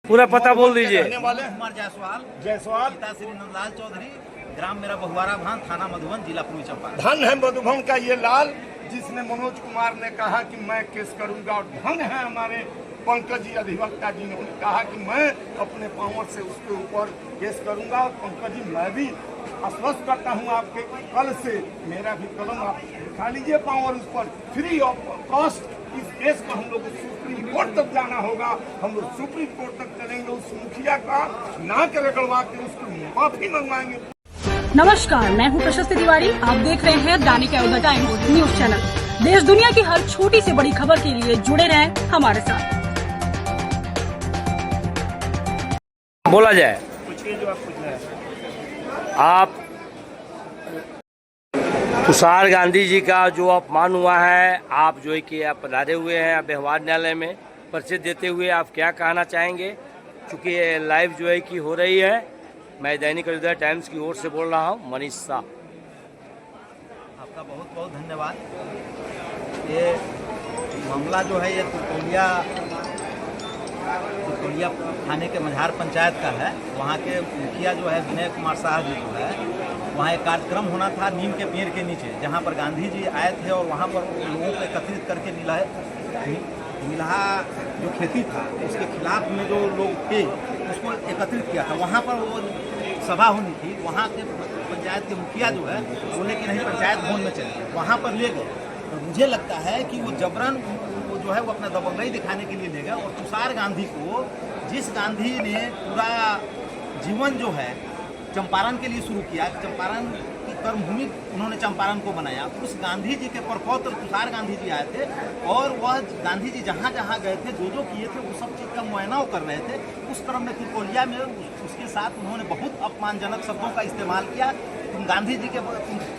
पूरा पता बोल दीजिए। कुमार जायसवाल पिता श्री नंदलाल चौधरी, ग्राम मेरा बहुवारा भान, थाना मधुबन, जिला पूर्वी चंपारण। धन है मधुबन का ये लाल जिसने मनोज कुमार ने कहा कि मैं केस करूंगा, और धन है हमारे पंकज जी अधिवक्ता जी ने कहा कि मैं अपने पावर से उसके ऊपर केस करूंगा। और पंकज जी मैं भी आश्वस्त करता हूं आपके कल से मेरा भी कलम आप दिखा लीजिए पावर उस पर फ्री ऑफ कॉस्ट। इस केस को हम लोग सुप्रीम कोर्ट तक जाना होगा, हम लोग सुप्रीम कोर्ट तक चलेंगे, उस मुखिया का नाक रगड़वा के उसकी माफी मंगवाएंगे। नमस्कार, मैं हूं प्रशस्ति तिवारी। आप देख रहे हैं दैनिक अयोध्या टाइम्स न्यूज चैनल। देश दुनिया की हर छोटी से बड़ी खबर के लिए जुड़े रहें हमारे साथ। बोला जाए आप तुषार गांधी जी का जो अपमान हुआ है, आप जो है कि आप पधारे हुए हैं व्यवहार न्यायालय में परिचय देते हुए आप क्या कहना चाहेंगे? चूँकि ये लाइव जो है कि हो रही है, मैं दैनिक अयोध्या टाइम्स की ओर से बोल रहा हूँ, मनीष शाह। आपका बहुत बहुत धन्यवाद। ये मामला जो है ये तुतुलिया थाने के मझार पंचायत का है। वहाँ के मुखिया जो है विनय कुमार शाह जी जो है, वहाँ एक कार्यक्रम होना था नीम के पेड़ के नीचे, जहाँ पर गांधी जी आए थे और वहाँ पर लोगों को एकत्रित करके मिलहा जो खेती था उसके खिलाफ में जो लोग थे उसको एकत्रित किया था। वहाँ पर वो सभा होनी थी। वहाँ के पंचायत के मुखिया जो है बोले कि नहीं पंचायत भवन में चलिए, वहाँ पर ले गए। तो मुझे लगता है कि वो जबरन वो जो है वो अपना दबंगई दिखाने के लिए ले गए। और तुषार गांधी को, जिस गांधी ने पूरा जीवन जो है चंपारण के लिए शुरू किया, चंपारण की कर्मभूमि उन्होंने चंपारण को बनाया, उस गांधी जी के परपौत्र तुषार गांधी जी आए थे और वह गांधी जी जहाँ जहाँ गए थे जो किए थे वो सब चीज़ का मुआयना कर रहे थे। उस क्रम में त्रिकोलिया में उसके साथ उन्होंने बहुत अपमानजनक शब्दों का इस्तेमाल किया। तुम गांधी जी के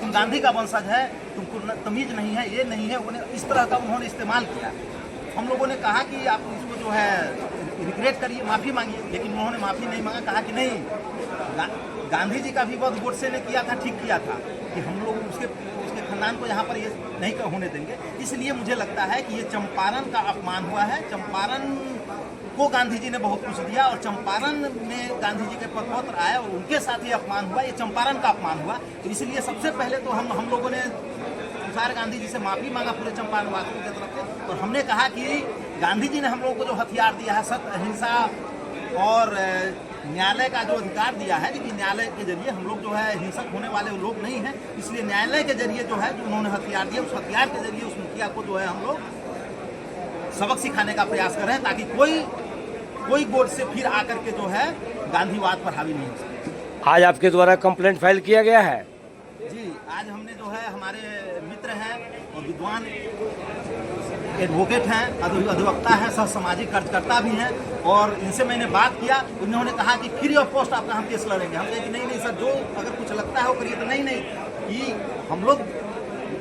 तुम गांधी का वंशज है, तुमको तमीज नहीं है, ये नहीं है, उन्हें इस तरह का उन्होंने इस्तेमाल किया। हम लोगों ने कहा कि आप इसको जो है रिग्रेट करिए, माफ़ी मांगिए, लेकिन उन्होंने माफ़ी नहीं मांगा। कहा कि नहीं, गांधी जी का भी वध गोडसे ने किया था, ठीक किया था, कि हम लोग उसके खानदान को यहाँ पर ये नहीं होने देंगे। इसलिए मुझे लगता है कि ये चंपारण का अपमान हुआ है। चंपारण को गांधी जी ने बहुत कुछ दिया और चंपारण में गांधी जी के परपौत्र आए और उनके साथ ही अपमान हुआ, ये चंपारण का अपमान हुआ। तो इसलिए सबसे पहले तो हम लोगों ने तुषार गांधी जी से माफ़ी मांगा पूरे चंपारण वासियों की तरफ से। और हमने कहा कि गांधी जी ने हम लोगों को जो हथियार दिया है, सत्य, अहिंसा और न्यायालय का जो अधिकार दिया है, लेकिन न्यायालय के जरिए हम लोग जो है हिंसक होने वाले लोग नहीं हैं। इसलिए न्यायालय के जरिए जो है जो उन्होंने हथियार दिया, उस हथियार के जरिए उस मुखिया को जो है हम लोग सबक सिखाने का प्रयास कर रहे हैं, ताकि कोई गोद से फिर आकर के जो है गांधीवाद पर हावी नहीं हो सके। आज आपके द्वारा कंप्लेंट फाइल किया गया है? जी, आज हमने जो है हमारे मित्र हैं और विद्वान एडवोकेट हैं, अधिवक्ता हैं, सह सामाजिक कार्यकर्ता भी हैं, और इनसे मैंने बात किया। उन्होंने कहा कि फ्री ऑफ कॉस्ट आपका हम केस लड़ेंगे। हम कहे कि नहीं सर, जो अगर कुछ लगता है वो करिए। तो नहीं, कि हम लोग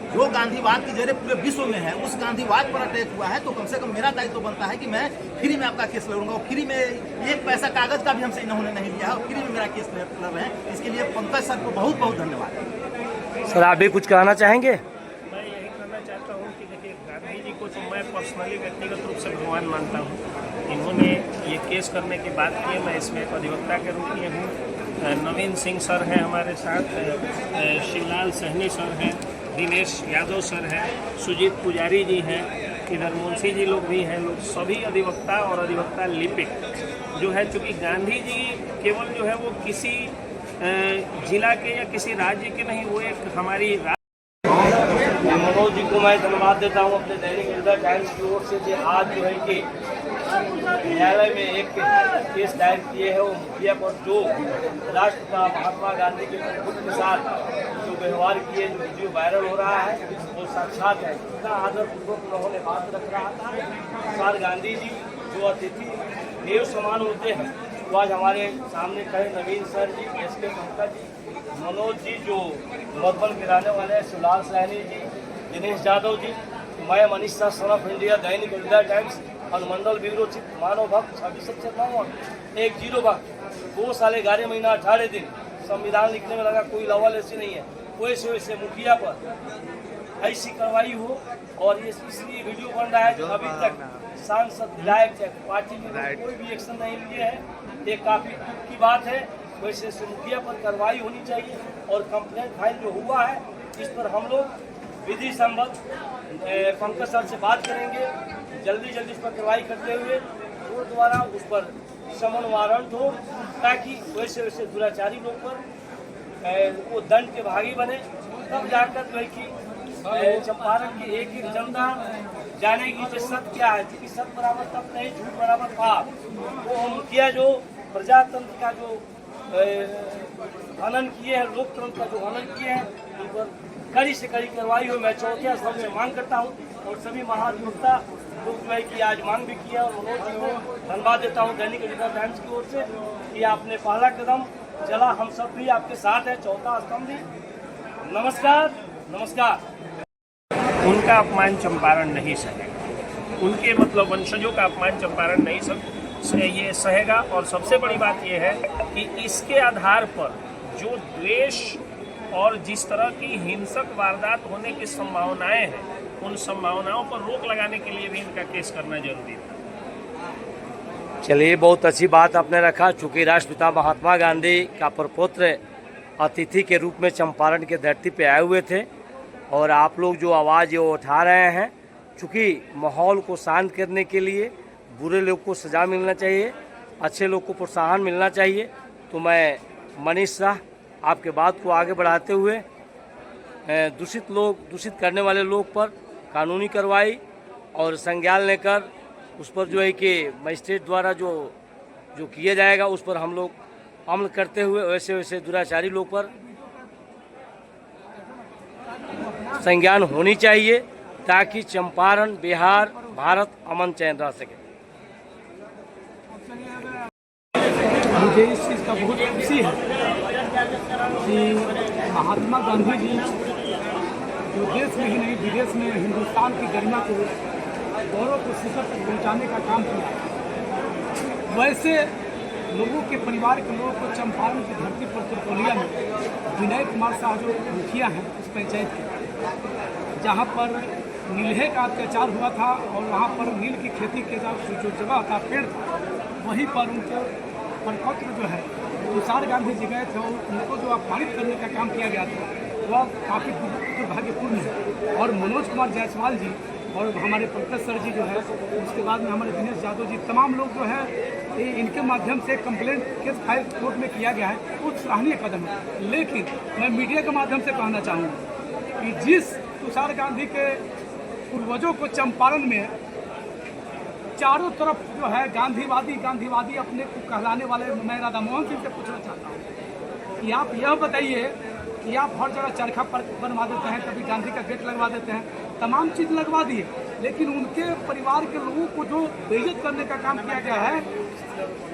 जो गांधीवाद की जड़ें पूरे विश्व में है उस गांधीवाद पर अटैक हुआ है, तो कम से कम मेरा दायित्व तो बनता है कि मैं फ्री में आपका केस लड़ूंगा। और फ्री में एक पैसा कागज का भी हमसे इन्होंने नहीं लिया है और फ्री में मेरा केस लड़ रहे हैं। इसके लिए पंकज सर को बहुत बहुत धन्यवाद। सर, आप भी कुछ कहना चाहेंगे? मैं यही कहना चाहता हूँ कि देखिए, गांधी जी को तो मैं पर्सनली व्यक्तिगत रूप से भगवान मानता हूँ। इन्होंने ये केस करने की बात की है, मैं इसमें एक अधिवक्ता के रूप में हूँ। नवीन सिंह सर हैं हमारे साथ, शिवलाल सहनी सर हैं, दिनेश यादव सर हैं, सुजीत पुजारी जी हैं, इधर मुंशी जी लोग भी हैं। लोग सभी अधिवक्ता और अधिवक्ता लिपिक जो है, चूँकि गांधी जी केवल जो है वो किसी जिला के या किसी राज्य के नहीं, वो एक हमारी मनोज जी को मैं धन्यवाद देता हूँ अपने दैनिक अयोध्या टाइम्स की ओर से। आज जो है कि न्यायालय में एक केस दायर किए है वो मुखिया पर, जो राष्ट्रपिता महात्मा गांधी के पुत्र के साथ जो व्यवहार किए, जो वीडियो वायरल हो रहा है, वो साक्षात है। इतना आदरपूर्वक उन्होंने बात रख रहा था। तुषार गांधी जी जो अतिथि देव समान होते हैं, वो आज हमारे सामने खड़े नवीन सर जी, SK पंकज जी, मनोज जी जो मधुबन के रहने वाले हैं, शिवलाल सहनी जी, दिनेश यादव जी, मैं Manish Shah, son of India, Dainik Ayodhya times, अनुमंडल ब्यूरो चीफ, मानव भक्त 26 भक्त 2 साल 11 महीना 18 दिन संविधान लिखने में लगा। कोई लवल ऐसी नहीं है, वैसे वैसे मुखिया पर ऐसी कार्रवाई हो। और ये इसलिए वीडियो बन रहा है जो अभी तक सांसद विधायक चाहे पार्टी में कोई भी एक्शन नहीं लिए है, ये काफी दुख की बात है। वैसे से मुखिया पर कार्रवाई होनी चाहिए और कंप्लेंट फाइल जो हुआ है इस पर हम लोग विधि संबद्ध पंकज सर से बात करेंगे, जल्दी जल्दी इस पर कार्रवाई करते हुए कोर्ट द्वारा उस पर समन वारंट हो, ताकि वैसे वैसे दुराचारी लोग पर वो दंड के भागी बने, तब जाकर जो है कि चंपारण की एक एक जनता जानेगी कि सत्य क्या है, क्योंकि सत्य बराबर तब नहीं, झूठ बराबर पाप। वो मुखिया जो प्रजातंत्र का जो हनन किए हैं, लोकतंत्र का जो हनन किए हैं, उन पर कड़ी से कड़ी कार्रवाई हो। मैं चौथे स्तंभ से मांग करता हूँ और सभी महाधिवक्ता लोग जो है कि आज मांग भी किया और मनोज जी को धन्यवाद देता हूँ दैनिक अयोध्या टाइम्स की ओर से कि आपने पहला कदम चला, हम सब भी आपके साथ हैं। चौथा स्तंभ भी नमस्कार नमस्कार। उनका अपमान चंपारण नहीं सहेगा, उनके मतलब वंशजों का अपमान चंपारण नहीं ये सहेगा। और सबसे बड़ी बात यह है कि इसके आधार पर जो द्वेष और जिस तरह की हिंसक वारदात होने की संभावनाएं हैं, उन संभावनाओं पर रोक लगाने के लिए भी इनका केस करना जरूरी था। चलिए, बहुत अच्छी बात आपने रखा। चूँकि राष्ट्रपिता महात्मा गांधी का प्रपौत्र अतिथि के रूप में चंपारण के धरती पे आए हुए थे और आप लोग जो आवाज़ ये उठा रहे हैं, चूँकि माहौल को शांत करने के लिए बुरे लोग को सज़ा मिलना चाहिए, अच्छे लोग को प्रोत्साहन मिलना चाहिए, तो मैं मनीष शाह आपके बात को आगे बढ़ाते हुए दूषित करने वाले लोग पर कानूनी कार्रवाई और संज्ञान लेकर उस पर जो है कि मजिस्ट्रेट द्वारा जो किया जाएगा उस पर हम लोग अमल करते हुए वैसे वैसे दुराचारी लोग पर संज्ञान होनी चाहिए, ताकि चंपारण, बिहार, भारत अमन चैन रह सके। मुझे इस चीज़ का बहुत खुशी है कि महात्मा गांधी जी जो देश में ही नहीं विदेश में हिंदुस्तान की गरिमा को, गौरव को शिखर तक पहुँचाने का काम किया, वैसे लोगों के परिवार के लोगों को चंपारण की धरती पर त्रिपोलिया में विनय कुमार शाह जो मुखिया हैं उस पंचायत के, जहाँ पर नीलहे का अत्याचार हुआ था और वहाँ पर नील की खेती के जो जगह था, पेड़ था, वहीं पर उनको प्रपत्र जो है तुषार गांधी जी गए थे और उनको जो अपमानित करने का काम किया गया था, वह काफ़ी दुर्भाग्यपूर्ण है। और मनोज कुमार जायसवाल जी और हमारे पंकज सर जी जो है, उसके बाद में हमारे दिनेश यादव जी, तमाम लोग जो है इनके माध्यम से कंप्लेंट केस फाइल कोर्ट में किया गया है, वो सराहनीय कदम है। लेकिन मैं मीडिया के माध्यम से कहना चाहूँगा कि जिस तुषार गांधी के पूर्वजों को चंपारण में चारों तरफ जो है गांधीवादी अपने को कहलाने वाले, मैं राधा मोहन सिंह से पूछना चाहता हूँ कि आप यह बताइए कि आप हर जगह चरखा पर बनवा देते हैं, कभी गांधी का गेट लगवा देते हैं, तमाम चीज़ लगवा दिए, लेकिन उनके परिवार के लोगों को जो बेइज्जत करने का काम किया गया है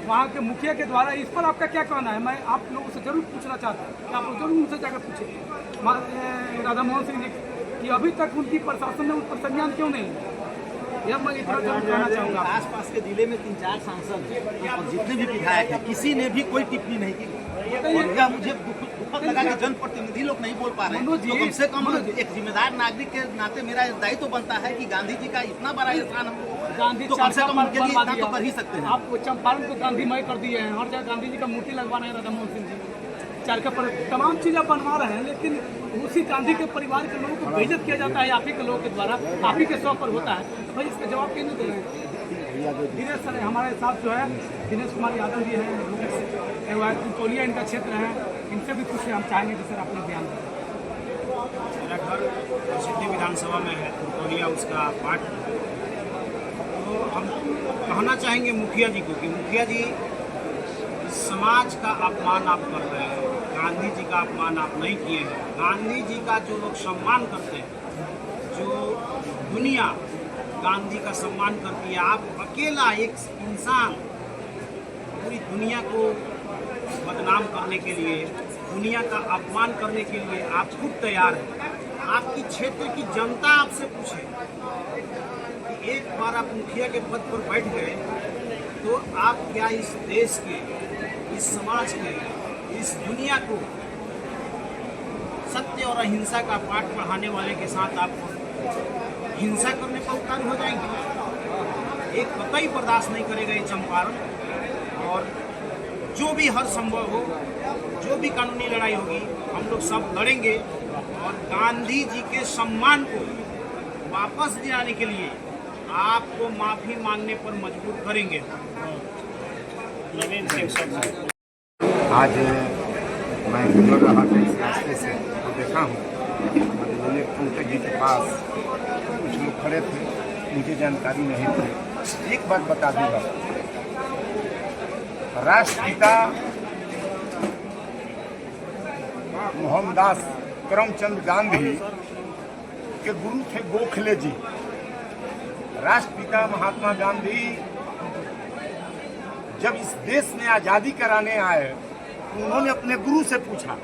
वहाँ के मुखिया के द्वारा, इस पर आपका क्या कहना है? मैं आप लोगों से जरूर पूछना चाहता हूँ कि आप लोग जरूर उनसे जाकर पूछे राधा मोहन सिंह जी कि अभी तक उनकी प्रशासन ने उस पर संज्ञान क्यों नहीं है। यह मैं इतना जरूर कहना चाहूँगा। आसपास के जिले में 3-4 सांसद और जितने भी विधायक हैं, किसी ने भी कोई टिप्पणी नहीं की। और क्या मुझे दुखद लगा कि जनप्रतिनिधि लोग नहीं बोल पा रहे हैं, तो कम से कम एक जिम्मेदार नागरिक के नाते मेरा दायित्व बनता है कि गांधी जी का इतना बड़ा स्थान हम गांधी तो कम से कम उनके लिए इतना तो कर ही सकते हैं। आप चंपारण को गांधीमय कर दिए हैं, हर जगह गांधी जी का मूर्ति लगवा रहे हैं राधा मोहन सिंह जी, चरखा पर तमाम चीज़ें बनवा रहे हैं, लेकिन उसी गांधी के परिवार के लोगों को बेइज्जत किया जाता है आप ही के लोगों के द्वारा, आप ही के शौक पर होता है। तो भाई इसका जवाब क्यों नहीं दे रहे हैं? दिनेश सर हमारे साथ जो है दिनेश कुमार यादव जी हैं, त्रिपोलिया इनका क्षेत्र है, इनसे भी कुछ हम चाहेंगे कि सर अपना बयान दें। मेरा घर सिद्धि विधानसभा में है, त्रिपोलिया उसका पार्ट। तो हम कहना चाहेंगे मुखिया जी को कि मुखिया जी, समाज का अपमान आप कर रहे हैं, गांधी जी का अपमान आप नहीं किए हैं। गांधी जी का जो लोग सम्मान करते हैं, जो दुनिया गांधी का सम्मान करती है, आप अकेला एक इंसान पूरी दुनिया को बदनाम करने के लिए, दुनिया का अपमान करने के लिए आप खुद तैयार हैं। आपकी क्षेत्र की जनता आपसे पूछे कि एक बार आप मुखिया के पद पर बैठ गए तो आप क्या इस देश के, इस समाज के, इस दुनिया को सत्य और अहिंसा का पाठ पढ़ाने वाले के साथ आप हिंसा करने पर उतारू हो जाएंगे? एक कतई बर्दाश्त नहीं करेगा ये चंपारण। और जो भी हर संभव हो, जो भी कानूनी लड़ाई होगी, हम लोग सब लड़ेंगे और गांधी जी के सम्मान को वापस दिलाने के लिए आपको माफी मांगने पर मजबूर करेंगे। नवीन सिंह साहब, आज मैं गुजर रहा था इस रास्ते से तो देखा हूँ पंकज जी के पास कुछ लोग खड़े थे, मुझे जानकारी नहीं थी। एक बात बता दूंगा, राष्ट्रपिता मोहनदास करमचंद गांधी के गुरु थे गोखले जी। राष्ट्रपिता महात्मा गांधी जब इस देश में आजादी कराने आए तो उन्होंने अपने गुरु से पूछा,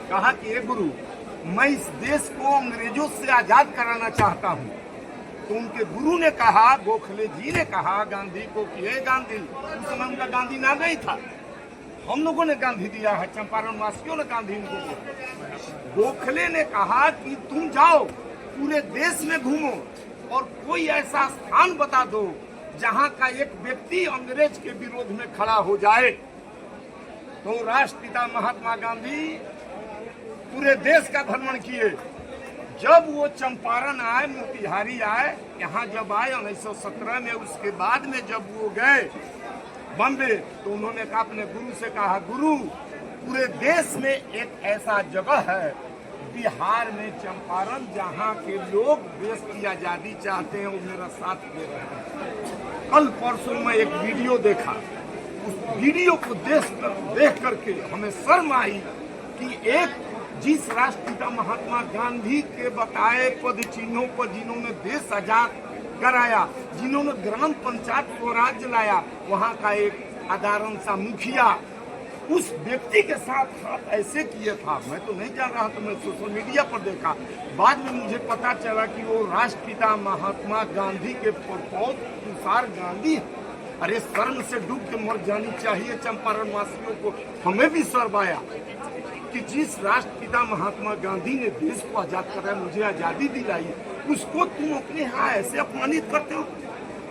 कहा कि हे गुरु, मैं इस देश को अंग्रेजों से आजाद कराना चाहता हूँ। तो उनके गुरु ने कहा, गोखले जी ने कहा गांधी को कि हे गांधी, उस समय उनका गांधी नाम नहीं था, हम लोगों ने गांधी दिया है, चंपारण वासियों ने गांधी उनको दिया। गोखले ने कहा कि तुम जाओ पूरे देश में घूमो और कोई ऐसा स्थान बता दो जहां का एक व्यक्ति अंग्रेज के विरोध में खड़ा हो जाए। तो राष्ट्रपिता महात्मा गांधी पूरे देश का भ्रमण किए। जब वो चंपारण आए, मोतिहारी आए, यहाँ जब आए 1917 में, उसके बाद में जब वो गए बम्बे, तो उन्होंने कहा, अपने गुरु से कहा, गुरु, पूरे देश में एक ऐसा जगह है बिहार में चंपारण, जहाँ के लोग देश की आजादी चाहते हैं, वो मेरा साथ दे रहे हैं। कल परसों में एक वीडियो देखा, उस वीडियो को देख करके हमें शर्म आई कि एक जिस राष्ट्रपिता महात्मा गांधी के बताए पद चिन्हों पर जिन्होंने देश आजाद कराया, जिन्होंने ग्राम पंचायत स्वराज्य लाया, वहाँ का एक साधारण सा मुखिया उस व्यक्ति के साथ हाथ ऐसे किए था। मैं तो नहीं जान रहा था, मैं सोशल मीडिया पर देखा, बाद में मुझे पता चला कि वो राष्ट्रपिता महात्मा गांधी के प्रपोज अनुसार गांधी। अरे शर्म से डूब के मर जानी चाहिए चंपारण वासियों को। हमें भी शर्म आया कि जिस राष्ट्रपिता महात्मा गांधी ने देश को आजाद कराया, मुझे आजादी दिलाई, उसको तुम अपने यहाँ ऐसे अपमानित करते हो।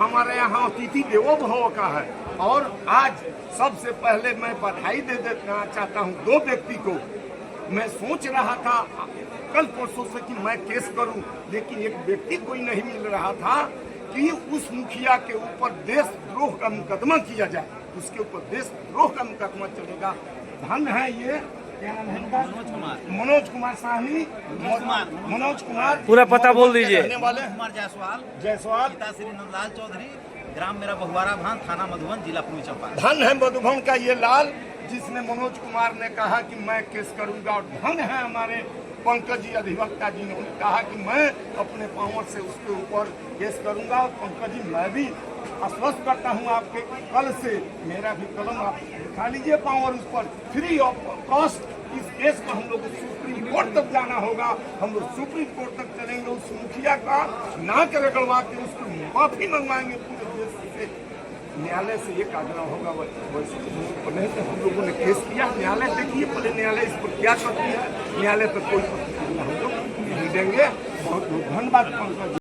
हमारे यहाँ अतिथि देवो भव का है। और आज सबसे पहले मैं बधाई दे देना चाहता हूँ दो व्यक्ति को। मैं सोच रहा था कल परसों से कि मैं केस करूं, लेकिन एक व्यक्ति कोई नहीं मिल रहा था कि उस मुखिया के ऊपर देशद्रोह का मुकदमा किया जाए, उसके ऊपर देशद्रोह का मुकदमा चलेगा। धन है ये, क्या नाम है इनका? मनोज कुमार साहनी, मनोज कुमार, पूरा पता बोल दीजिए। रहने वाले कुमार जायसवाल, पिता श्री नंदलाल चौधरी, ग्राम मेरा बहुआरा भान, थाना मधुबन, जिला पूर्वी चंपारण। धन है मधुबन का ये लाल, जिसने मनोज कुमार ने कहा कि मैं केस करूंगा। और धन है हमारे पंकज जी अधिवक्ता जी ने कहा कि मैं अपने पावर से उसके ऊपर केस करूंगा। और पंकज जी, मैं भी आश्वस्त करता हूं आपके, कल से मेरा भी कलम आप दिखा लीजिए पावर उस पर, फ्री ऑफ कॉस्ट। इस केस को हम लोग सुप्रीम कोर्ट तक जाना होगा, हम लोग सुप्रीम कोर्ट तक चलेंगे, उस मुखिया का नाक रगड़वा के उसकी माफी मंगवाएंगे पूरे देश से। न्यायालय से ये आग्रह होगा, वैसे पहले तो हम लोगों ने केस किया, न्यायालय देखिए पहले न्यायालय इस पर क्या करती है। न्यायालय पर कोई प्रतिक्रिया हम लोग नहीं देंगे। बहुत बहुत धन्यवाद पंकज।